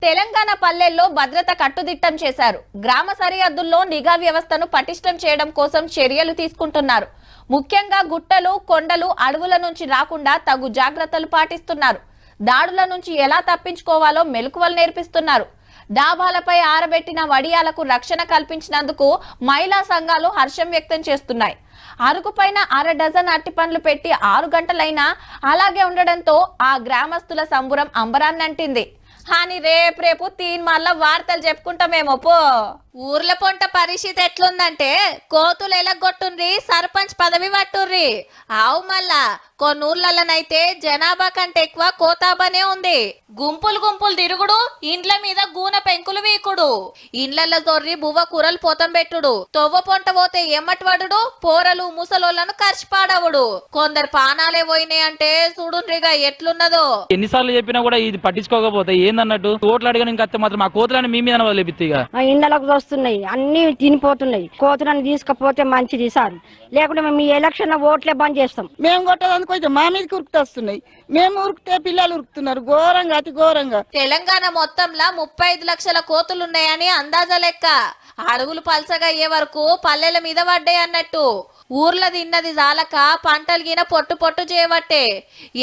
తెలంగాణ పల్లెల్లో భద్రత కట్టుదిట్టం చేశారు. గ్రామ సరిహద్దుల్లో నిఘా వ్యవస్థను పటిష్టం చేయడం కోసం చర్యలు తీసుకుంటున్నారు. ముఖ్యంగా గుట్టలు, కొండలు, అడవుల నుంచి రాకుండా తగు జాగ్రత్తలు పాటిస్తున్నారు. దాడుల నుంచి ఎలా తప్పించుకోవాలో మెలకువలు నేర్పిస్తున్నారు. డాబాలపై ఆరబెట్టిన వడియాలకు రక్షణ కల్పించినందుకు మహిళా సంఘాలు హర్షం వ్యక్తం చేస్తున్నాయి. అరుగుపైన 1/2 డజన్ అట్టి పండ్లు పెట్టి 6 గంటలైనా అలాగే ఉండడంతో ఆ గ్రామస్తుల సంబురం అంబరాన్నంటింది. అని రేపు మళ్ళా వార్తలు చెప్పుకుంటామేమో పో. ఊర్ల పొంట పరిస్థితి ఎట్లుందంటే కోతులు ఎలగొట్టుండ్రి, సర్పంచ్ పదవి పట్టుర్రి. ఆవు మళ్ళా కొన్ని ఊర్లలోనైతే జనాభా కంటే ఎక్కువ కోతాబానే ఉంది. గుంపులు తిరుగుడు, ఇండ్ల మీద గూన పెంకులు వీకుడు, ఇండ్లలో దొర్రి బువ్వ కూరలు పోతం పెట్టుడు, తొవ్వ పొంట పోతే ఎమ్మటి వడుడు, పోరలు ముసలోళ్లను ఖర్చుపాడవుడు. కొందరు పానాలే పోయినాయి అంటే చూడుండ్రిగా ఎట్లున్నదో. ఎన్నిసార్లు చెప్పినా కూడా ఇది పట్టించుకోకపోతే ఏందన్నట్టు ఓట్లు అడిగిన ఇంకా మాత్రం మా కోతులని మీ మీద వదిలిపిత్తిగా ఇండ్లకు వస్తున్నాయి, అన్ని తినిపోతున్నాయి. కోతులను తీసుకపోతే మంచిది సార్, లేకుంటే మేము ఈ ఎలక్షన్ లో ఓట్లే బంద్ చేస్తాం. మేము కొట్టడానికి కొంచెం మా మీదకి ఉరుకుతొస్తున్నాయి. మేము ఉరికితే పిల్లలు ఉరుకుతున్నారు ఘోరంగా, అతి ఘోరంగా. తెలంగాణ మొత్తంలో 35 లక్షల కోతులున్నాయని అందాజ లెక్క. అడవులు పల్సగా అయ్యే వరకు పల్లెల మీద పడ్డాయి అన్నట్టు. ఊర్ల తిన్నది జాలక పంటలు గిన పొట్టు చేయబట్టే.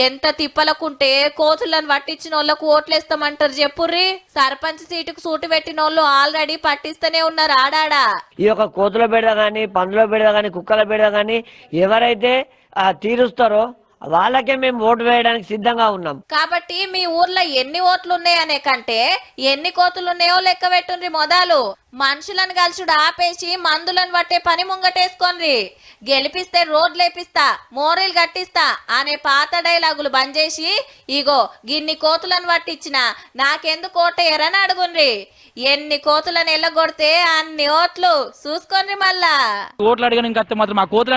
ఎంత తిప్పలకుంటే కోతులను పట్టించిన వాళ్ళకు ఓట్లేస్తామంటారు చెప్పుర్రి. సర్పంచ్ సీటుకు సూటు పెట్టిన వాళ్ళు ఆల్రెడీ పట్టిస్తూనే ఉన్నారు ఆడాడా. ఈ యొక్క కోతుల బెడ గాని, పందుల బెడ గాని, కుక్కల బెడ గాని ఎవరైతే తీరుస్తారో వాళ్ళకే మేము ఓటు వేయడానికి సిద్ధంగా ఉన్నాం. కాబట్టి మీ ఊర్లో ఎన్ని ఓట్లు ఉన్నాయనే కంటే ఎన్ని కోతులు ఉన్నాయో లెక్క పెట్టుండ్రి. మొదలు మనుషులను కలిసుడు ఆపేసి మందులను పట్టే పని ముంగటేసుకోండి. గెలిపిస్తే రోడ్లు వేపిస్తా, మోరీలు కట్టిస్తా అనే పాత డైలాగులు బంద్ చేసి ఇగో గిన్ని కోతులను పట్టించిన నాకెందుకు ఓటేయరని అడుగుండ్రి. ఎన్ని కోతులను ఎల్లగొడితే అన్ని ఓట్లు చూసుకోండి. మళ్ళా ఓట్లు అడిగిన ఇంకా మాత్రం మా కోతుల